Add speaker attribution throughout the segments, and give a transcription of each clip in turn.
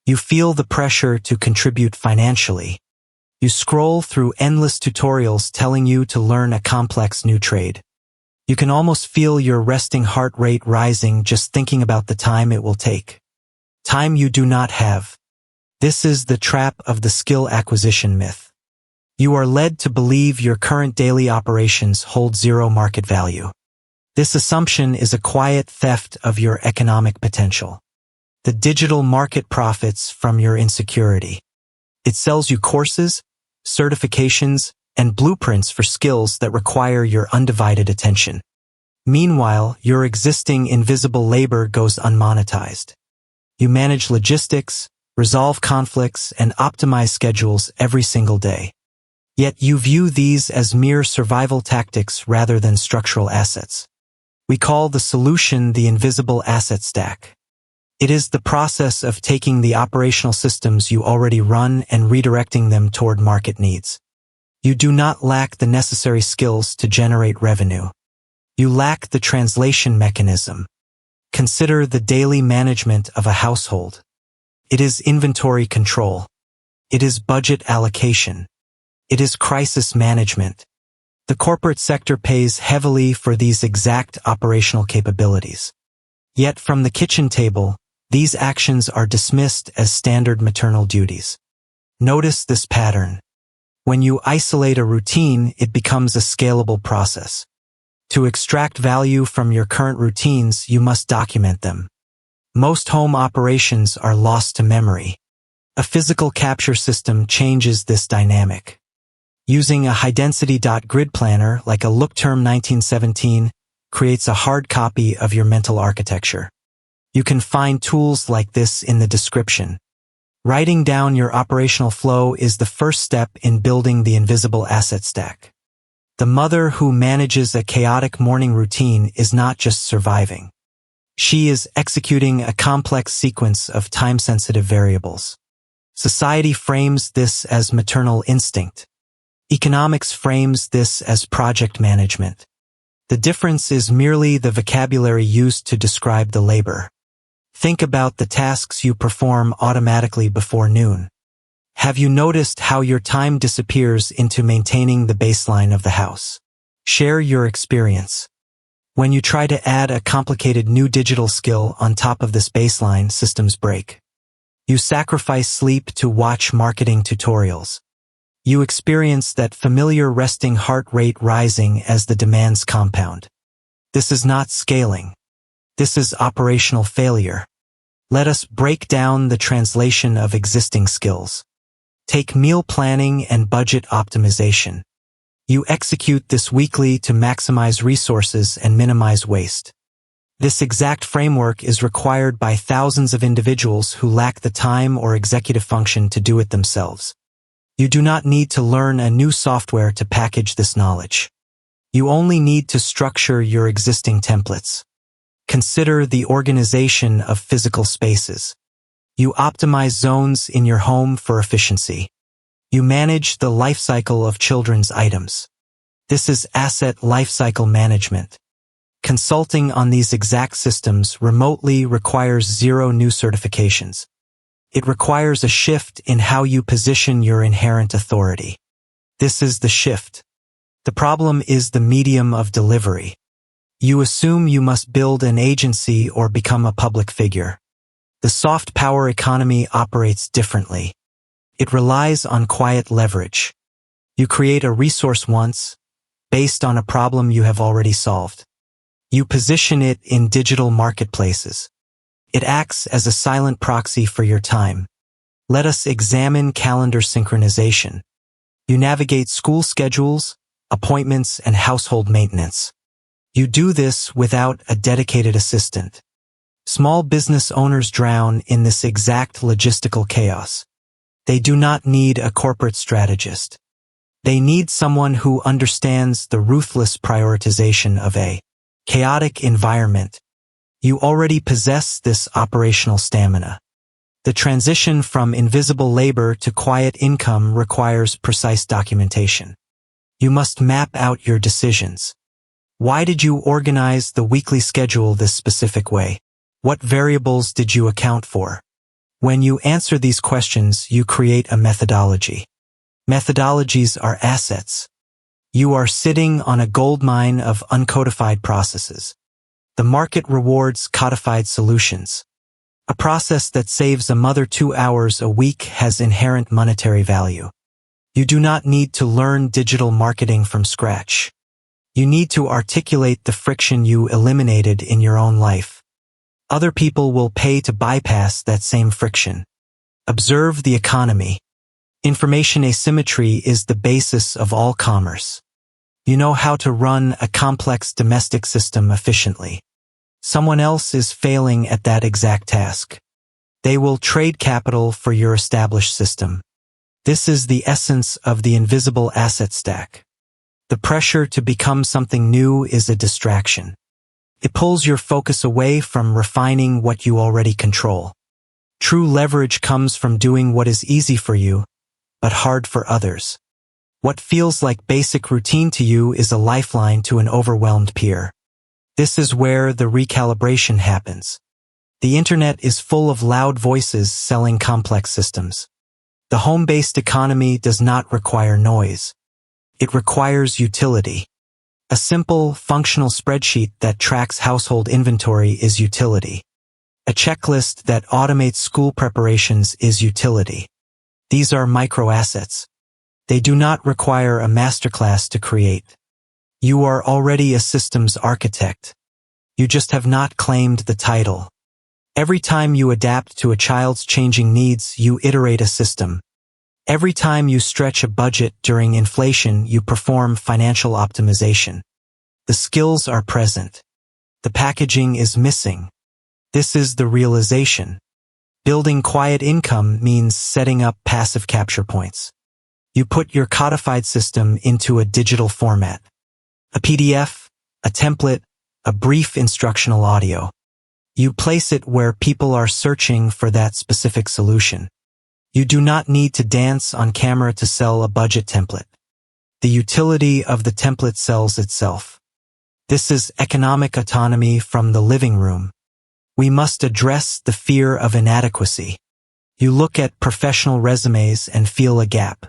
Speaker 1: You feel the pressure to contribute financially. You scroll through endless tutorials telling you to learn a complex new trade. You can almost feel your resting heart rate rising just thinking about the time it will take. Time you do not have. This is the trap of the skill acquisition myth. You are led to believe your current daily operations hold zero market value. This assumption is a quiet theft of your economic potential. The digital market profits from your insecurity. It sells you courses, certifications, and blueprints for skills that require your undivided attention. Meanwhile, your existing invisible labor goes unmonetized. You manage logistics, resolve conflicts, and optimize schedules every single day. Yet you view these as mere survival tactics rather than structural assets. We call the solution the invisible asset stack. It is the process of taking the operational systems you already run and redirecting them toward market needs. You do not lack the necessary skills to generate revenue. You lack the translation mechanism. Consider the daily management of a household. It is inventory control. It is budget allocation. It is crisis management. The corporate sector pays heavily for these exact operational capabilities. Yet from the kitchen table, these actions are dismissed as standard maternal duties. Notice this pattern. When you isolate a routine, it becomes a scalable process. To extract value from your current routines, you must document them. Most home operations are lost to memory. A physical capture system changes this dynamic. Using a high-density grid planner like a Lookterm 1917 creates a hard copy of your mental architecture. You can find tools like this in the description. Writing down your operational flow is the first step in building the invisible asset stack. The mother who manages a chaotic morning routine is not just surviving. She is executing a complex sequence of time-sensitive variables. Society frames this as maternal instinct. Economics frames this as project management. The difference is merely the vocabulary used to describe the labor. Think about the tasks you perform automatically before noon. Have you noticed how your time disappears into maintaining the baseline of the house? Share your experience. When you try to add a complicated new digital skill on top of this baseline, systems break. You sacrifice sleep to watch marketing tutorials. You experience that familiar resting heart rate rising as the demands compound. This is not scaling. This is operational failure. Let us break down the translation of existing skills. Take meal planning and budget optimization. You execute this weekly to maximize resources and minimize waste. This exact framework is required by thousands of individuals who lack the time or executive function to do it themselves. You do not need to learn a new software to package this knowledge. You only need to structure your existing templates. Consider the organization of physical spaces. You optimize zones in your home for efficiency. You manage the life cycle of children's items. This is asset lifecycle management. Consulting on these exact systems remotely requires zero new certifications. It requires a shift in how you position your inherent authority. This is the shift. The problem is the medium of delivery. You assume you must build an agency or become a public figure. The soft power economy operates differently. It relies on quiet leverage. You create a resource once, based on a problem you have already solved. You position it in digital marketplaces. It acts as a silent proxy for your time. Let us examine calendar synchronization. You navigate school schedules, appointments, and household maintenance. You do this without a dedicated assistant. Small business owners drown in this exact logistical chaos. They do not need a corporate strategist. They need someone who understands the ruthless prioritization of a chaotic environment. You already possess this operational stamina. The transition from invisible labor to quiet income requires precise documentation. You must map out your decisions. Why did you organize the weekly schedule this specific way? What variables did you account for? When you answer these questions, you create a methodology. Methodologies are assets. You are sitting on a goldmine of uncodified processes. The market rewards codified solutions. A process that saves a mother 2 hours a week has inherent monetary value. You do not need to learn digital marketing from scratch. You need to articulate the friction you eliminated in your own life. Other people will pay to bypass that same friction. Observe the economy. Information asymmetry is the basis of all commerce. You know how to run a complex domestic system efficiently. Someone else is failing at that exact task. They will trade capital for your established system. This is the essence of the invisible asset stack. The pressure to become something new is a distraction. It pulls your focus away from refining what you already control. True leverage comes from doing what is easy for you, but hard for others. What feels like basic routine to you is a lifeline to an overwhelmed peer. This is where the recalibration happens. The internet is full of loud voices selling complex systems. The home-based economy does not require noise. It requires utility. A simple, functional spreadsheet that tracks household inventory is utility. A checklist that automates school preparations is utility. These are micro-assets. They do not require a masterclass to create. You are already a systems architect. You just have not claimed the title. Every time you adapt to a child's changing needs, you iterate a system. Every time you stretch a budget during inflation, you perform financial optimization. The skills are present. The packaging is missing. This is the realization. Building quiet income means setting up passive capture points. You put your codified system into a digital format. A PDF, a template, a brief instructional audio. You place it where people are searching for that specific solution. You do not need to dance on camera to sell a budget template. The utility of the template sells itself. This is economic autonomy from the living room. We must address the fear of inadequacy. You look at professional resumes and feel a gap.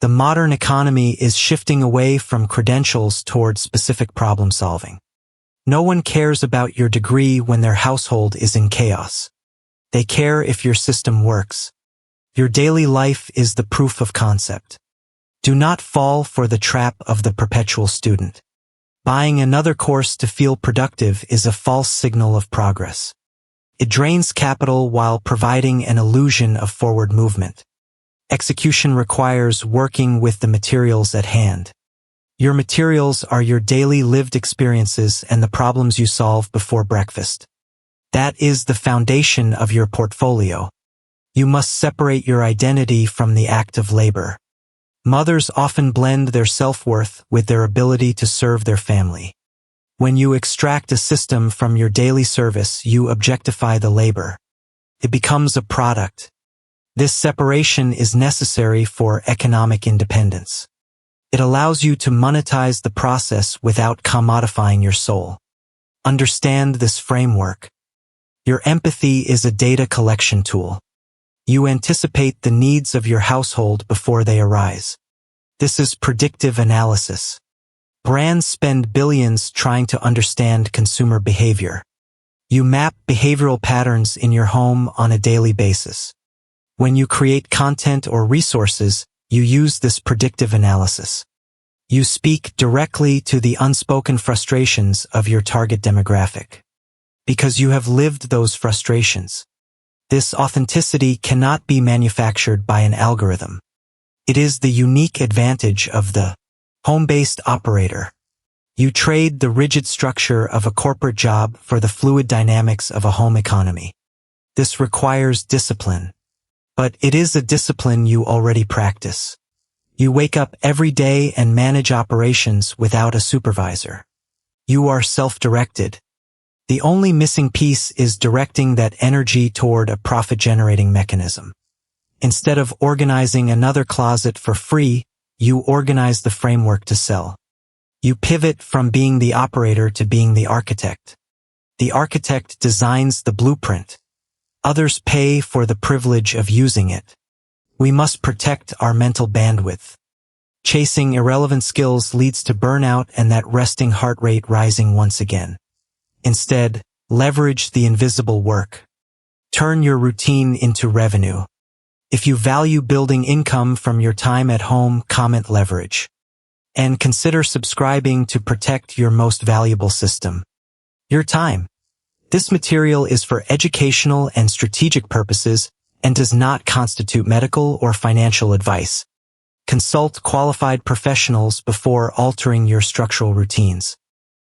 Speaker 1: The modern economy is shifting away from credentials toward specific problem solving. No one cares about your degree when their household is in chaos. They care if your system works. Your daily life is the proof of concept. Do not fall for the trap of the perpetual student. Buying another course to feel productive is a false signal of progress. It drains capital while providing an illusion of forward movement. Execution requires working with the materials at hand. Your materials are your daily lived experiences and the problems you solve before breakfast. That is the foundation of your portfolio. You must separate your identity from the act of labor. Mothers often blend their self-worth with their ability to serve their family. When you extract a system from your daily service, you objectify the labor. It becomes a product. This separation is necessary for economic independence. It allows you to monetize the process without commodifying your soul. Understand this framework. Your empathy is a data collection tool. You anticipate the needs of your household before they arise. This is predictive analysis. Brands spend billions trying to understand consumer behavior. You map behavioral patterns in your home on a daily basis. When you create content or resources, you use this predictive analysis. You speak directly to the unspoken frustrations of your target demographic. Because you have lived those frustrations. This authenticity cannot be manufactured by an algorithm. It is the unique advantage of the home-based operator. You trade the rigid structure of a corporate job for the fluid dynamics of a home economy. This requires discipline. But it is a discipline you already practice. You wake up every day and manage operations without a supervisor. You are self-directed. The only missing piece is directing that energy toward a profit-generating mechanism. Instead of organizing another closet for free, you organize the framework to sell. You pivot from being the operator to being the architect. The architect designs the blueprint. Others pay for the privilege of using it. We must protect our mental bandwidth. Chasing irrelevant skills leads to burnout and that resting heart rate rising once again. Instead, leverage the invisible work. Turn your routine into revenue. If you value building income from your time at home, comment leverage. And consider subscribing to protect your most valuable system, your time. This material is for educational and strategic purposes and does not constitute medical or financial advice. Consult qualified professionals before altering your structural routines.